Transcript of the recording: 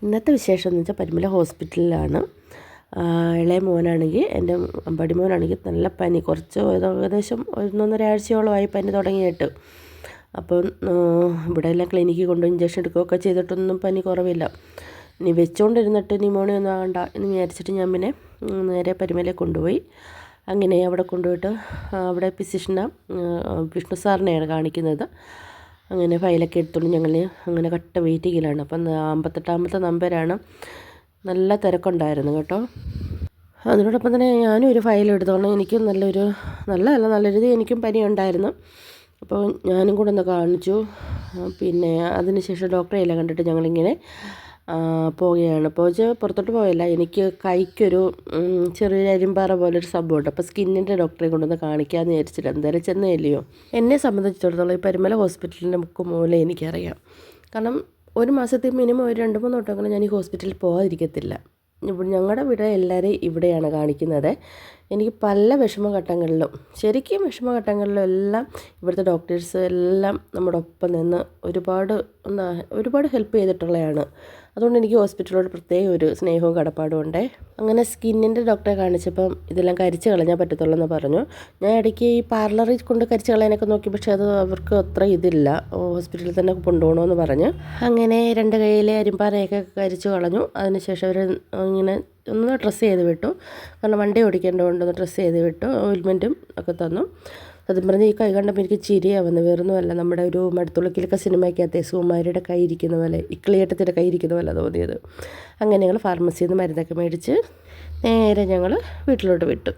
ഇന്നത്തെ വിശേഷം എന്ന് വെച്ചാൽ പരിമല ഹോസ്പിറ്റലിലാണ്. ഇളയ മോനാണെങ്കിൽ എൻ്റെ അമ്പാടി മോനാണെങ്കിൽ നല്ല പനി, കുറച്ച് ഏകദേശം 1-1.5 ആഴ്ചയോളമായി പനി തുടങ്ങിയിട്ട്. അപ്പം ഇവിടെ എല്ലാം ക്ലിനിക്കിൽ കൊണ്ടുപോയി ഇഞ്ചക്ഷൻ എടുക്കുകയൊക്കെ ചെയ്തിട്ടൊന്നും പനി കുറവില്ല. ഇനി വെച്ചുകൊണ്ടിരുന്നിട്ട് ന്യൂമോണിയ ഒന്നും ആകണ്ട എന്ന് വിചാരിച്ചിട്ട് ഞാൻ പിന്നെ നേരെ പരിമലയെ കൊണ്ടുപോയി. അങ്ങനെ അവിടെ കൊണ്ടുപോയിട്ട് അവിടെ ഫിസിഷ്യനെ വിഷ്ണു സാറിനെയാണ് കാണിക്കുന്നത്. അങ്ങനെ ഫയലൊക്കെ എടുത്തോണ്ട് ഞങ്ങൾ അങ്ങനെ കട്ട വെയിറ്റിങ്ങിലാണ്. അപ്പം 58ാമത്തെ നമ്പരാണ്. നല്ല തിരക്കുണ്ടായിരുന്നു കേട്ടോ. അതിനോടൊപ്പം തന്നെ ഞാനും ഒരു ഫയൽ എടുത്തോളാം. എനിക്കും നല്ല രീതി എനിക്കും പനി ഉണ്ടായിരുന്നു. അപ്പോൾ ഞാനും കൂടെ ഒന്ന് കാണിച്ചു. പിന്നെ അതിനുശേഷം ഡോക്ടറെ എല്ലാം കണ്ടിട്ട് ഞങ്ങളിങ്ങനെ പോവുകയാണ്. പുറത്തോട്ട് പോയല്ല, എനിക്ക് കൈക്കൊരു ചെറിയൊരു അരിമ്പാറ പോലൊരു സംഭവമുണ്ട്. അപ്പോൾ സ്കിന്നിൻ്റെ ഡോക്ടറെ കൊണ്ടൊന്ന് കാണിക്കാമെന്ന് വിചാരിച്ചിട്ട് എന്തായാലും ചെന്നേല്ലയോ. എന്നെ സംബന്ധിച്ചിടത്തോളം ഈ പരിമല ഹോസ്പിറ്റലിൻ്റെ മൂലം എനിക്കറിയാം. കാരണം ഒരു മാസത്തിൽ മിനിമം ഒരു 2-3 വട്ടമെങ്കിലും ഞാൻ ഈ ഹോസ്പിറ്റലിൽ പോകാതിരിക്കത്തില്ല. ഞങ്ങളുടെ വീട് എല്ലാവരെയും ഇവിടെയാണ് കാണിക്കുന്നത്. എനിക്ക് പല വിഷമഘട്ടങ്ങളിലും, ശരിക്കും വിഷമഘട്ടങ്ങളിലും എല്ലാം ഇവിടുത്തെ ഡോക്ടേഴ്സ് എല്ലാം നമ്മുടെ ഒപ്പം നിന്ന് ഒരുപാട് ഹെൽപ്പ് ചെയ്തിട്ടുള്ളതാണ്. അതുകൊണ്ട് എനിക്ക് ഹോസ്പിറ്റലിനോട് പ്രത്യേക ഒരു സ്നേഹവും കടപ്പാടും ഉണ്ട്. അങ്ങനെ സ്കിന്നിൻ്റെ ഡോക്ടറെ കാണിച്ചപ്പം ഇതെല്ലാം കരിച്ച് കളഞ്ഞാൽ പറ്റത്തുള്ളൂ എന്ന് പറഞ്ഞു. ഞാൻ ഇടയ്ക്ക് ഈ പാർലറിൽ കൊണ്ട് കരിച്ച് കളയാനൊക്കെ നോക്കി, പക്ഷേ അത് അവർക്ക് അത്ര ഇതില്ല, ഹോസ്പിറ്റലിൽ തന്നെ കൊണ്ടുപോകണമെന്ന് പറഞ്ഞ്. അങ്ങനെ 2 കൈയിലെ അരിമ്പാറയൊക്കെ കരിച്ച് കളഞ്ഞു. അതിനുശേഷം അവർ ഇങ്ങനെ ഒന്ന് ഡ്രസ്സ് ചെയ്ത് വിട്ടു. കാരണം വണ്ടി ഓടിക്കേണ്ടതുകൊണ്ടൊന്ന് ഡ്രസ്സ് ചെയ്ത് വിട്ടു. ഓയിൽമെൻറ്റും ഒക്കെ തന്നു. അതും പറഞ്ഞ് ഈ കൈ കണ്ടപ്പോൾ എനിക്ക് ചിരിയാണ് വന്നത്. വേറൊന്നുമല്ല, നമ്മുടെ ഒരു മടുത്തുളക്കിലൊക്കെ സിനിമയ്ക്കകത്തെ സുകുമാരിയുടെ കൈ ഇരിക്കുന്ന പോലെ, ഇക്കിളിയേട്ടത്തിൻ്റെ കൈ ഇരിക്കുന്ന പോലെ തോന്നിയത്. അങ്ങനെ ഞങ്ങൾ ഫാർമസിയിൽ നിന്ന് മരുന്നൊക്കെ മേടിച്ച് നേരെ ഞങ്ങൾ വീട്ടിലോട്ട് വിട്ടു.